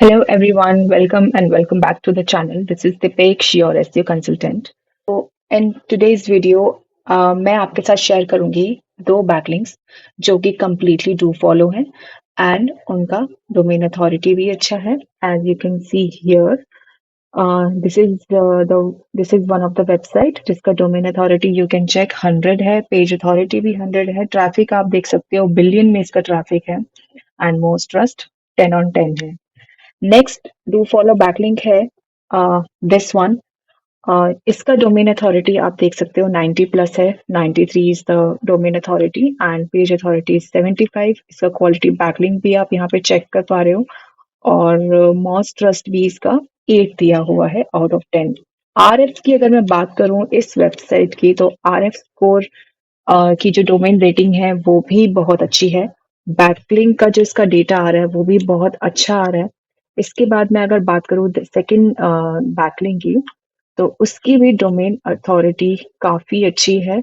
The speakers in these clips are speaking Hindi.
Hello everyone, welcome back to the channel. This is Dipesh, your SEO consultant. So in today's video, मैं आपके साथ शेयर करूंगी दो बैकलिंक्स जो कि completely do follow हैं and उनका domain authority भी अच्छा है. As you can see here, this is one of the website जिसका domain authority you can check 100 है, page authority भी 100 है, traffic आप देख सकते हो बिलियन में इसका traffic है and most trust 10 on 10 है. नेक्स्ट डू फॉलो बैकलिंक है दिस वन. इसका डोमेन अथॉरिटी आप देख सकते हो 90 प्लस है. 93 is the domain authority and page authority is 75. इसका क्वालिटी बैकलिंक भी आप यहाँ पे चेक कर पा रहे हो और मॉस्ट ट्रस्ट भी इसका 8 दिया हुआ है आउट ऑफ 10. आर एफ की अगर मैं बात करूं इस वेबसाइट की तो आर एफ स्कोर की जो डोमेन रेटिंग है वो भी बहुत अच्छी है. बैकलिंक का जो इसका डेटा आ रहा है वो भी बहुत अच्छा आ रहा है. इसके बाद मैं अगर बात करूँ सेकंड बैकलिंक की तो उसकी भी डोमेन अथॉरिटी काफी अच्छी है.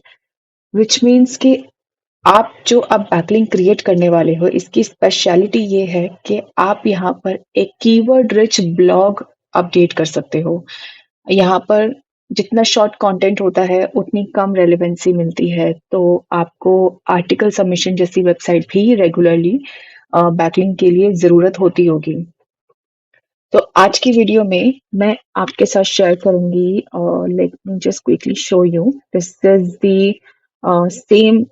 विच मीन्स कि आप जो अब बैकलिंक क्रिएट करने वाले हो इसकी स्पेशलिटी ये है कि आप यहाँ पर एक कीवर्ड रिच ब्लॉग अपडेट कर सकते हो. यहाँ पर जितना शॉर्ट कंटेंट होता है उतनी कम रेलेवेंसी मिलती है, तो आपको आर्टिकल सबमिशन जैसी वेबसाइट भी रेगुलरली बैकलिंक के लिए जरूरत होती होगी. तो आज की वीडियो में मैं आपके साथ शेयर करूंगी. Let me just quickly show you. This is the same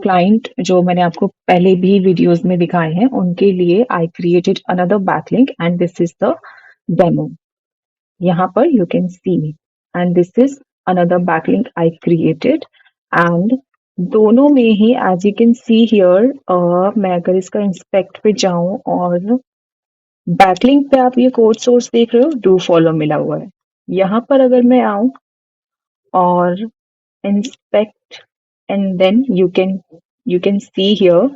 client जो मैंने आपको पहले भी वीडियोस में दिखाए हैं. उनके लिए I created another backlink and this is the demo. यहाँ पर you can see and this is another backlink I created and दोनों में ही as you can see here मैं अगर इसका इंस्पेक्ट पे जाऊं और बैकलिंक पे आप ये कोड सोर्स देख रहे हो डू फॉलो मिला हुआ है. यहाँ पर अगर मैं आऊं और inspect and then you can see here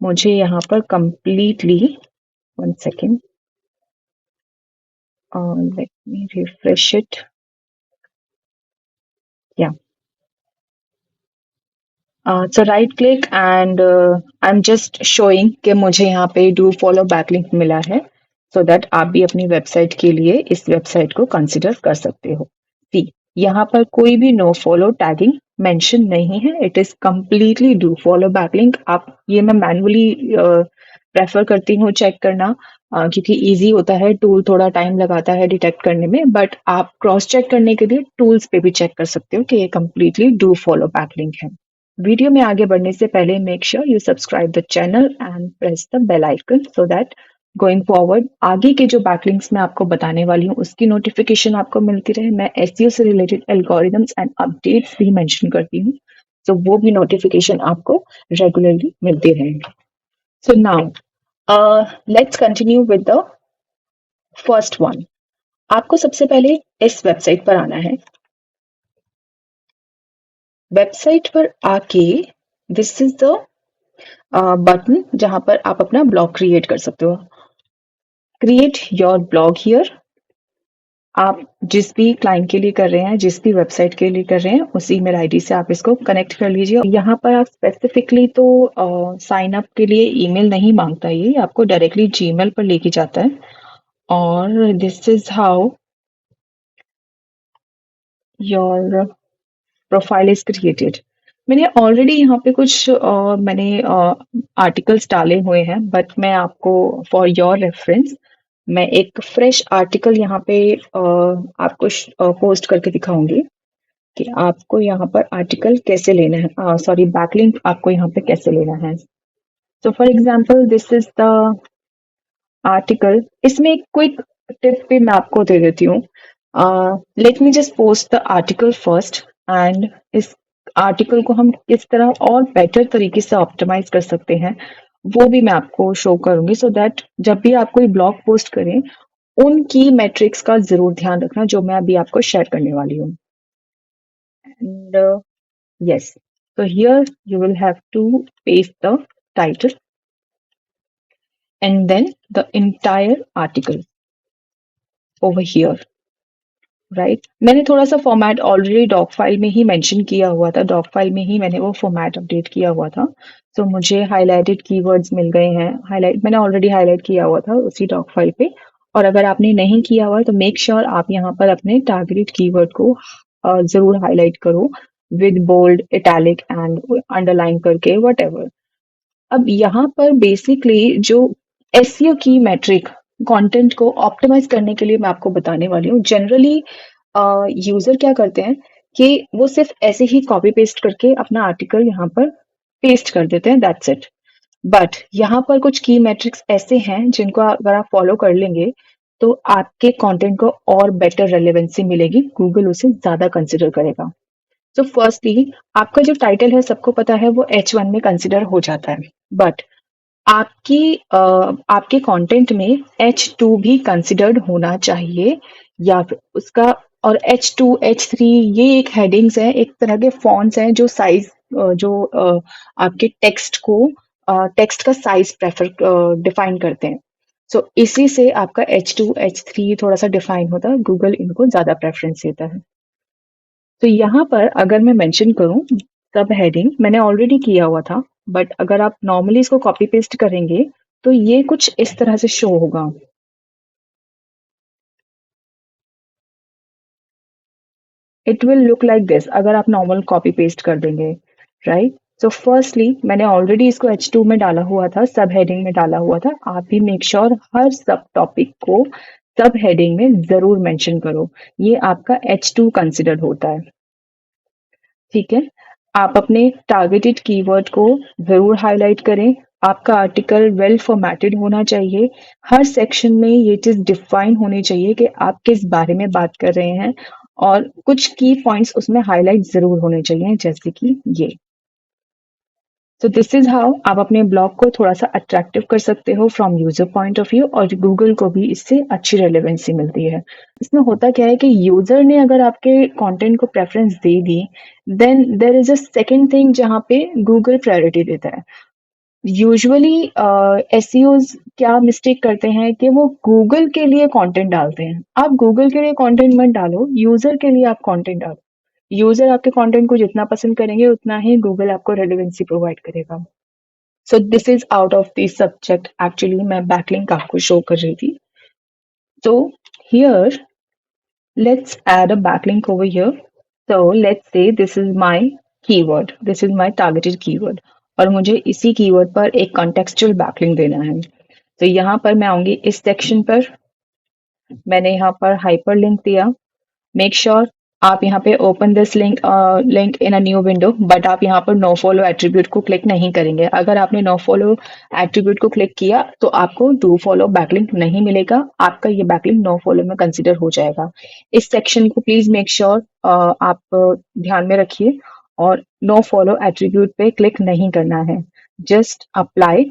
मुझे यहाँ पर completely one second let me refresh it. या so right click and I am just showing कि मुझे यहाँ पे डू फॉलो बैकलिंक मिला है सो दैट आप भी अपनी वेबसाइट के लिए इस वेबसाइट को कंसिडर कर सकते हो. सी, यहाँ पर कोई भी नो फॉलो टैगिंग मेंशन नहीं है. It is completely do follow backlink. आप ये मैं मैनुअली प्रेफर करती हूँ चेक करना क्योंकि इजी होता है. टूल थोड़ा टाइम लगाता है डिटेक्ट करने में, बट आप क्रॉस चेक करने के लिए टूल्स पे भी चेक कर सकते हो कि ये कंप्लीटली डू फॉलो बैकलिंक है. वीडियो में आगे बढ़ने से पहले make sure you subscribe the channel and press the bell icon so that going forward आगे के जो बैकलिंक्स मैं आपको बताने वाली हूँ उसकी नोटिफिकेशन आपको मिलती रहे. मैं एसईओ से रिलेटेड एल्गोरिदम्स एंड अपडेट्स भी मेंशन करती हूँ, तो वो भी नोटिफिकेशन आपको रेगुलरली मिलती रहेंगे. So now let's continue with the first one. आपको सबसे पहले इस वेबसाइट पर आना है. वेबसाइट पर आके दिस इज द बटन जहां पर आप अपना ब्लॉग क्रिएट कर सकते हो. Create your blog here. आप जिस भी क्लाइंट के लिए कर रहे हैं, जिस भी वेबसाइट के लिए कर रहे हैं, उसी मेल आईडी से आप इसको कनेक्ट कर लीजिए. यहाँ पर आप स्पेसिफिकली तो साइन अप के लिए ईमेल नहीं मांगता, ये आपको डायरेक्टली जीमेल पर लेके जाता है. और this is how your profile is created. मैंने ऑलरेडी यहाँ पे कुछ मैंने आर्टिकल्स डाले हुए हैं, बट मैं आपको फॉर योर रेफरेंस मैं एक फ्रेश आर्टिकल यहाँ पे आपको पोस्ट करके दिखाऊंगी कि आपको यहाँ पर आर्टिकल कैसे लेना है, सॉरी बैकलिंक आपको यहाँ पे कैसे लेना है. So for example this is the article. इसमें एक क्विक टिप भी मैं आपको दे देती हूँ. Let me just post the article first and इस आर्टिकल को हम किस तरह और बेटर तरीके से ऑप्टिमाइज कर सकते हैं वो भी मैं आपको शो करूंगी, सो दैट जब भी आप कोई ब्लॉग पोस्ट करें उनकी मैट्रिक्स का जरूर ध्यान रखना जो मैं अभी आपको शेयर करने वाली हूँ. And yes, so here you will have to paste the title and then the entire article over here. Right. मैंने थोड़ा सा फॉर्मेट ऑलरेडी डॉक फाइल में ही मेंशन किया हुआ था, डॉक फाइल में ही मैंने वो फॉर्मेट अपडेट किया हुआ था। तो मुझे हाइलाइटेड कीवर्ड्स मिल गए हैं, हाईलाइट मैंने ऑलरेडी हाईलाइट किया हुआ था उसी डॉक फाइल पे। और अगर आपने नहीं किया हुआ है तो मेक श्योर आप यहाँ पर अपने टारगेटेड कीवर्ड को जरूर हाईलाइट करो with bold, italic and underline करके वट। अब यहाँ पर बेसिकली जो एसईओ की मैट्रिक कंटेंट को ऑप्टिमाइज करने के लिए मैं आपको बताने वाली हूँ। जनरली यूजर क्या करते हैं कि वो सिर्फ ऐसे ही कॉपी पेस्ट करके अपना आर्टिकल यहाँ पर पेस्ट कर देते हैं, दैट्स इट। बट यहाँ पर कुछ की मैट्रिक्स ऐसे हैं जिनको अगर आप फॉलो कर लेंगे तो आपके कंटेंट को और बेटर रेलेवेंसी मिलेगी, गूगल उसे ज्यादा कंसिडर करेगा। तो फर्स्टली आपका जो टाइटल है सबको पता है वो H1 में कंसिडर हो जाता है, बट आपकी आपके कंटेंट में H2 भी कंसिडर्ड होना चाहिए, या फिर उसका। और H2 H3 ये एक हेडिंग्स है, एक तरह के फॉन्ट्स हैं जो साइज जो आपके टेक्स्ट का साइज प्रेफर डिफाइन करते हैं। सो इसी से आपका H2 H3 थोड़ा सा डिफाइन होता है, गूगल इनको ज्यादा प्रेफरेंस देता है। तो यहाँ पर अगर मैं मेंशन करूँ सब हेडिंग मैंने ऑलरेडी किया हुआ था, बट अगर आप नॉर्मली इसको कॉपी पेस्ट करेंगे तो ये कुछ इस तरह से शो होगा। It will look like this अगर आप नॉर्मल कॉपी पेस्ट कर देंगे, राइट। सो फर्स्टली मैंने ऑलरेडी इसको H2 में डाला हुआ था, सब हेडिंग में डाला हुआ था। आप भी मेक श्योर हर सब टॉपिक को सब हेडिंग में जरूर मेंशन करो, ये आपका H2 कंसिडर्ड होता है। ठीक है, आप अपने टारगेटेड कीवर्ड को जरूर हाईलाइट करें। आपका आर्टिकल वेल फॉर्मेटेड होना चाहिए, हर सेक्शन में ये चीज डिफाइन होनी चाहिए कि आप किस बारे में बात कर रहे हैं, और कुछ की पॉइंट्स उसमें हाईलाइट जरूर होने चाहिए, जैसे कि ये। तो दिस इज हाउ आप अपने ब्लॉग को थोड़ा सा अट्रैक्टिव कर सकते हो from user point of view, और गूगल को भी इससे अच्छी रेलेवेंसी मिलती है। इसमें होता क्या है कि यूजर ने अगर आपके कंटेंट को प्रेफरेंस दे दी, then there is a second thing जहाँ पे गूगल प्रायोरिटी देता है। यूजुअली एसईओज क्या मिस्टेक करते हैं कि वो गूगल के लिए कंटेंट डालते हैं। आप गूगल के लिए कंटेंट मत डालो, यूजर के लिए आप कंटेंट डालो। यूजर आपके कंटेंट को जितना पसंद करेंगे उतना ही गूगल आपको रेलेवेंसी प्रोवाइड करेगा। So this is out of this subject, actually मैं बैकलिंक आपको शो कर रही थी। तो here let's add a backlink over here. So let's say this is my keyword, this is my targeted keyword, और मुझे इसी कीवर्ड पर एक contextual backlink देना है। तो यहाँ पर मैं आऊंगी इस सेक्शन पर, मैंने यहाँ पर हाइपरलिंक दिया। मेक श्योर आप यहाँ पे open this link in a new window, but आप यहाँ पर नो फॉलो एट्रीब्यूट को क्लिक नहीं करेंगे। अगर आपने नो फॉलो एट्रीब्यूट को क्लिक किया तो आपको डू फॉलो बैकलिंक नहीं मिलेगा, आपका ये बैकलिंक नो फॉलो में कंसिडर हो जाएगा। इस सेक्शन को प्लीज मेक श्योर आप ध्यान में रखिए, और नो फॉलो एट्रीब्यूट पे क्लिक नहीं करना है, जस्ट अप्लाई।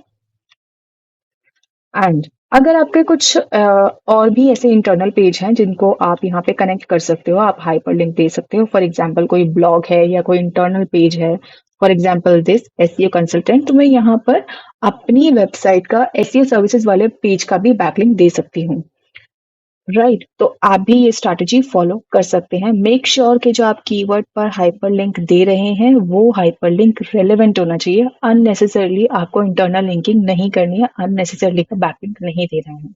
एंड अगर आपके कुछ और भी ऐसे इंटरनल पेज हैं जिनको आप यहाँ पे कनेक्ट कर सकते हो, आप हाइपरलिंक दे सकते हो। फॉर एग्जांपल कोई ब्लॉग है या कोई इंटरनल पेज है, for example this SEO consultant, तो मैं यहाँ पर अपनी वेबसाइट का एसईओ सर्विसेज वाले पेज का भी बैकलिंक दे सकती हूँ, राइट। तो आप भी ये स्ट्रैटेजी फॉलो कर सकते हैं। मेक श्योर कि जो आप कीवर्ड पर हाइपरलिंक दे रहे हैं वो हाइपरलिंक रेलेवेंट होना चाहिए। अननेसेसरली आपको इंटरनल लिंकिंग नहीं करनी है, अननेसेसरली का बैकलिंक नहीं दे रहे हैं।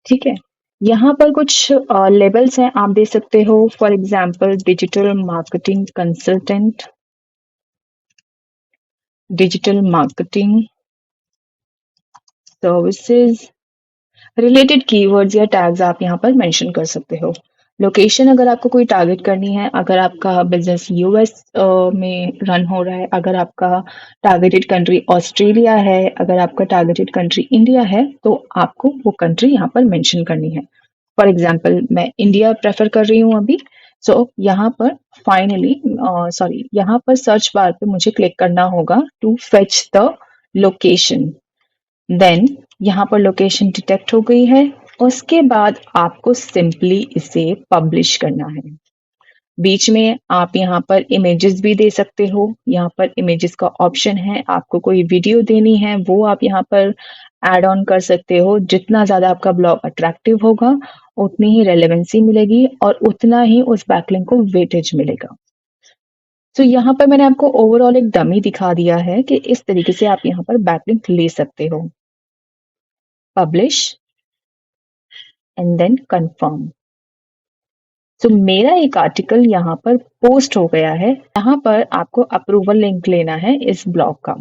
ठीक है, यहाँ पर कुछ लेबल्स हैं, आप दे सकते हो। For example digital marketing consultant, digital marketing services, related keywords या टैग्स आप यहाँ पर मेंशन कर सकते हो। लोकेशन अगर आपको कोई टारगेट करनी है, अगर आपका बिजनेस यूएस में रन हो रहा है, अगर आपका टारगेटेड कंट्री ऑस्ट्रेलिया है, अगर आपका टारगेटेड कंट्री इंडिया है, तो आपको वो कंट्री यहाँ पर मेंशन करनी है। फॉर एग्जाम्पल मैं इंडिया प्रेफर कर रही हूँ अभी। सो यहाँ पर यहाँ पर सर्च बार पे मुझे क्लिक करना होगा to fetch the location. Then यहाँ पर लोकेशन डिटेक्ट हो गई है, उसके बाद आपको सिंपली इसे पब्लिश करना है। बीच में आप यहाँ पर इमेजेस भी दे सकते हो, यहाँ पर इमेजेस का ऑप्शन है। आपको कोई वीडियो देनी है वो आप यहाँ पर ऐड ऑन कर सकते हो। जितना ज्यादा आपका ब्लॉग अट्रैक्टिव होगा उतनी ही रेलेवेंसी मिलेगी और उतना ही उस बैकलिंक को वेटेज मिलेगा। तो यहाँ पर मैंने आपको ओवरऑल एक डमी दिखा दिया है कि इस तरीके से आप यहाँ पर बैकलिंक ले सकते हो। Publish and then confirm. तो मेरा एक आर्टिकल यहाँ पर पोस्ट हो गया है। यहाँ पर आपको अप्रूवल लिंक लेना है इस ब्लॉग का,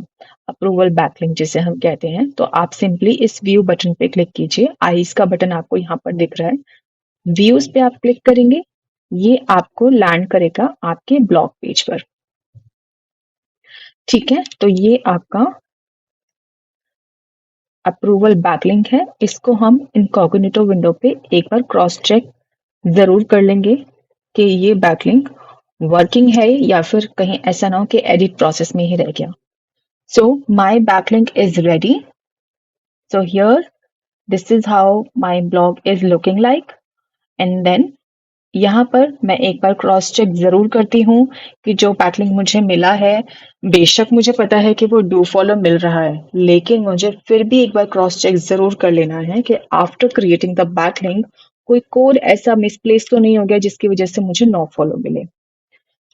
अप्रूवल बैकलिंक जिसे हम कहते हैं। तो आप सिंपली इस व्यू बटन पे क्लिक कीजिए। आईज का बटन आपको यहाँ पर दिख रहा है, व्यूज पे आप क्लिक करेंगे, ये आपको लैंड करेगा आपके ब्लॉग पेज पर। ठीक है, तो ये आपका अप्रूवल बैकलिंक है। इसको हम इनकॉग्निटो विंडो पे एक बार क्रॉस चेक जरूर कर लेंगे कि ये बैकलिंक वर्किंग है या फिर कहीं ऐसा ना हो कि एडिट प्रोसेस में ही रह गया। So my backlink is ready. So here this is how my blog is looking like. And then यहाँ पर मैं एक बार क्रॉस चेक जरूर करती हूँ कि जो बैकलिंक मुझे मिला है, बेशक मुझे पता है कि वो डू फॉलो मिल रहा है, लेकिन मुझे फिर भी एक बार क्रॉस चेक जरूर कर लेना है कि आफ्टर क्रिएटिंग द बैकलिंक कोई कोड ऐसा मिसप्लेस तो नहीं हो गया जिसकी वजह से मुझे नो फॉलो मिले।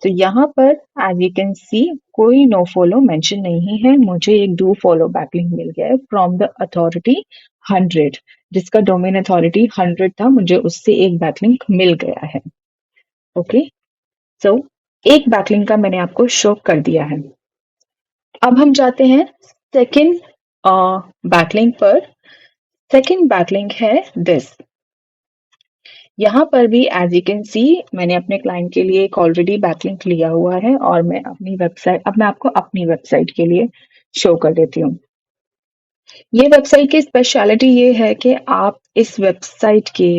तो यहाँ पर एज यू कैन सी कोई नो फॉलो मेंशन नहीं है, मुझे एक डू फॉलो बैकलिंक मिल गया है फ्रॉम द अथॉरिटी 100, जिसका डोमेन अथॉरिटी 100 था, मुझे उससे एक बैकलिंक मिल गया है। ओके, सो एक बैकलिंक का मैंने आपको शो कर दिया है। अब हम जाते हैं सेकंड बैकलिंक पर। सेकंड बैकलिंक है दिस। यहाँ पर भी एज यू कैन सी मैंने अपने क्लाइंट के लिए एक ऑलरेडी बैकलिंक लिया हुआ है और मैं अपनी वेबसाइट, अब मैं आपको अपनी वेबसाइट के लिए शो कर देती हूँ। ये वेबसाइट की स्पेशलिटी ये है कि आप इस वेबसाइट के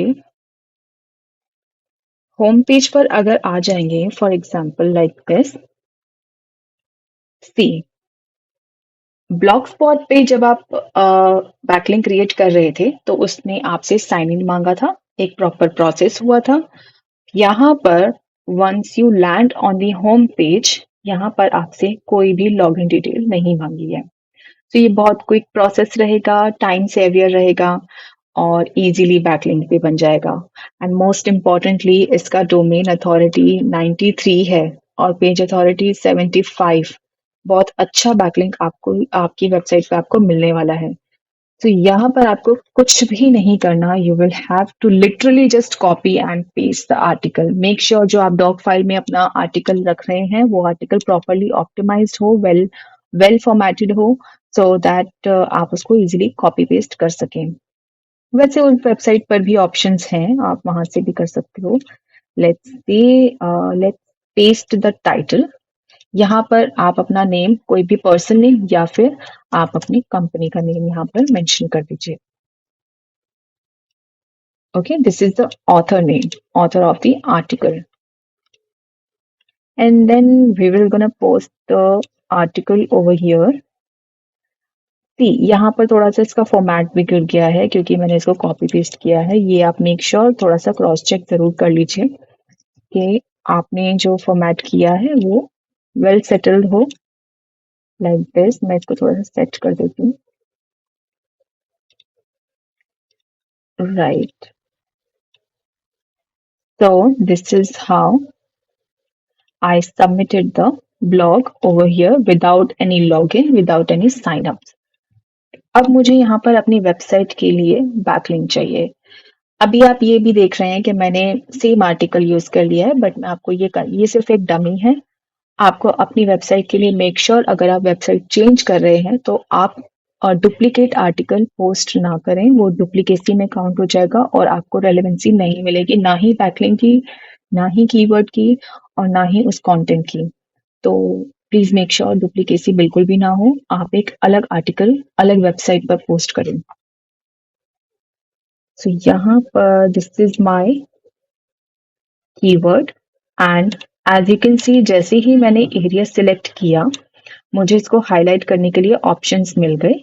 होम पेज पर अगर आ जाएंगे, for example like this, see Blogspot पे जब आप बैकलिंक क्रिएट कर रहे थे तो उसने आपसे साइन इन मांगा था, एक प्रॉपर प्रोसेस हुआ था। यहाँ पर once you land on the home page, यहाँ पर आपसे कोई भी लॉगिन डिटेल नहीं मांगी है। तो ये बहुत क्विक प्रोसेस रहेगा, टाइम सेवियर रहेगा और इजीली बैकलिंक भी बन जाएगा। एंड मोस्ट इम्पॉर्टेंटली इसका डोमेन अथॉरिटी 93 है और पेज अथॉरिटी 75। बहुत अच्छा बैकलिंक आपको आपकी वेबसाइट पे आपको मिलने वाला है। तो यहाँ पर आपको कुछ भी नहीं करना, you will have to literally just copy and paste the article. Make sure जो आप डॉक फाइल में अपना आर्टिकल रख रहे हैं वो आर्टिकल प्रॉपरली ऑप्टिमाइज्ड हो, वेल फॉर्मेटेड हो, सो दैट आप उसको इजीली कॉपी पेस्ट कर सकें। वैसे उस वेबसाइट पर भी ऑप्शंस हैं, आप वहां से भी कर सकते हो। Let's see, let's paste the title. यहाँ पर आप अपना नेम, कोई भी पर्सन नेम या फिर आप अपनी कंपनी का नेम यहाँ पर मेंशन कर दीजिए। Okay, this is the author name, author of the article, and then we will gonna post the article over here. See यहाँ पर थोड़ा सा इसका फॉर्मेट बिगड़ गया है क्योंकि मैंने इसको कॉपी पेस्ट किया है। ये आप मेक श्योर थोड़ा सा क्रॉस चेक जरूर कर लीजिए कि आपने जो फॉर्मेट किया है वो वेल सेटल्ड हो। लाइक दिस, मैं इसको थोड़ा सा सेट कर देती हूँ। Right, so this is how I submitted the blog over here without any login, without any sign ups. अब मुझे यहाँ पर अपनी वेबसाइट के लिए बैकलिंक चाहिए। अभी आप ये भी देख रहे हैं कि मैंने सेम आर्टिकल यूज कर लिया है, बट मैं आपको ये सिर्फ एक डमी है। आपको अपनी वेबसाइट के लिए मेक श्योर अगर आप वेबसाइट चेंज कर रहे हैं तो आप डुप्लीकेट आर्टिकल पोस्ट ना करें, वो डुप्लीकेसी में काउंट हो जाएगा और आपको रेलेवेंसी नहीं मिलेगी, ना ही बैकलिंक की, ना ही कीवर्ड की और ना ही उस कंटेंट की। तो प्लीज मेक श्योर डुप्लीकेसी बिल्कुल भी ना हो, आप एक अलग आर्टिकल अलग वेबसाइट पर पोस्ट करें। सो यहाँ पर this is my keyword and as you can see जैसे ही मैंने एरिया सिलेक्ट किया मुझे इसको हाईलाइट करने के लिए ऑप्शंस मिल गए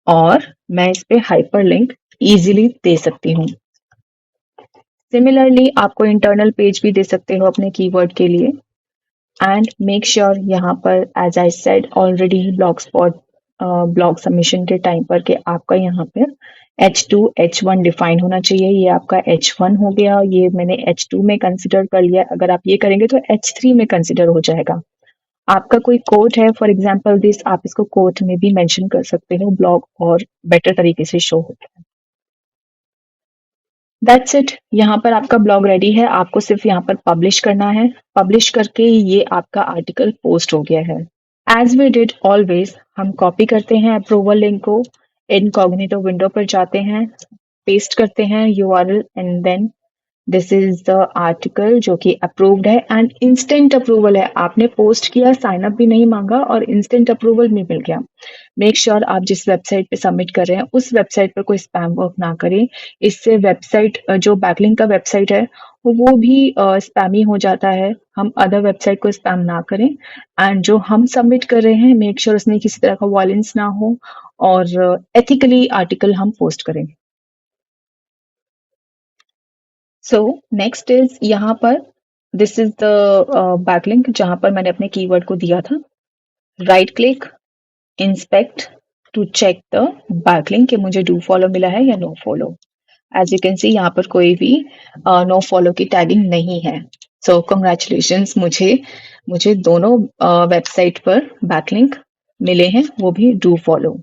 और मैं इस पे हाइपरलिंक इजीली दे सकती हूँ। सिमिलरली आपको इंटरनल पेज भी दे सकते हो अपने कीवर्ड के लिए। एंड मेक श्योर यहाँ पर as I said already Blogspot blog submission के टाइम पर कि आपका यहाँ पे H2 H1 डिफाइन होना चाहिए। ये आपका H1 हो गया, ये मैंने H2 में कंसिडर कर लिया। अगर आप ये करेंगे तो H3 में कंसिडर हो जाएगा। आपका कोई कोट है, फॉर एग्जाम्पल दिस, आप इसको कोट में भी मेंशन कर सकते हो, ब्लॉग और बेटर तरीके से शो होता है। That's it. यहाँ पर आपका ब्लॉग रेडी है, आपको सिर्फ यहाँ पर पब्लिश करना है। पब्लिश करके ये आपका आर्टिकल पोस्ट हो गया है। एज वी डिड ऑलवेज, हम कॉपी करते हैं अप्रूवल लिंक को, इनकॉग्निटो विंडो पर जाते हैं, पेस्ट करते हैं URL and then this is the article जो कि अप्रूव्ड है एंड इंस्टेंट अप्रूवल है। आपने पोस्ट किया, साइन अप भी नहीं मांगा और इंस्टेंट अप्रूवल भी मिल गया। मेक श्योर आप जिस वेबसाइट पे सबमिट कर रहे हैं उस वेबसाइट पर कोई स्पैम वर्क ना करें। इससे वेबसाइट जो बैकलिंक का वेबसाइट है वो भी स्पैमी हो जाता है। हम अदर वेबसाइट को स्पैम ना करें एंड जो हम सबमिट कर रहे हैं मेक श्योर उसमें किसी तरह का वायलेंस ना हो और एथिकली आर्टिकल हम पोस्ट करें। सो नेक्स्ट इज यहाँ पर दिस इज द बैकलिंक जहां पर मैंने अपने कीवर्ड को दिया था। Right click, inspect to check the backlink कि मुझे डू फॉलो मिला है या no follow. As you can see यहाँ पर कोई भी नो फॉलो की टैगिंग नहीं है। सो कंग्रेचुलेशंस, मुझे मुझे दोनों वेबसाइट पर बैकलिंक मिले हैं, वो भी do follow.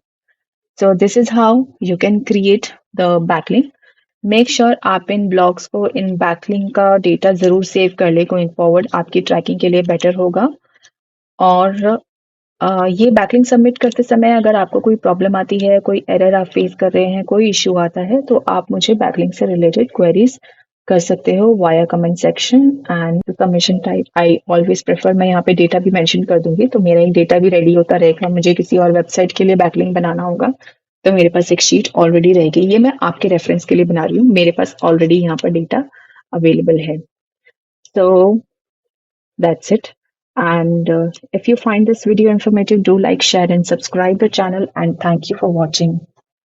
So this is how you can create the backlink. Make sure आप इन ब्लॉग्स को, इन बैकलिंक का डेटा जरूर सेव कर ले, गोइंग फॉरवर्ड आपकी ट्रैकिंग के लिए बेटर होगा। और ये बैकलिंक सबमिट करते समय अगर आपको कोई प्रॉब्लम आती है, कोई एरर आप फेस कर रहे हैं, कोई इश्यू आता है तो आप मुझे बैकलिंक से रिलेटेड क्वेरीज कर सकते हो via comment section. And submission type I always prefer, मैं यहाँ पे डेटा भी मेंशन कर दूंगी तो मेरा एक डेटा भी रेडी होता रहेगा। मुझे किसी और वेबसाइट के लिए बैकलिंक बनाना होगा तो मेरे पास एक शीट ऑलरेडी रहेगी। ये मैं आपके रेफरेंस के लिए बना रही हूँ, मेरे पास ऑलरेडी यहाँ पर डेटा अवेलेबल है। सो that's it. And if you find this video informative, do like, share, and subscribe the channel. And thank you for watching.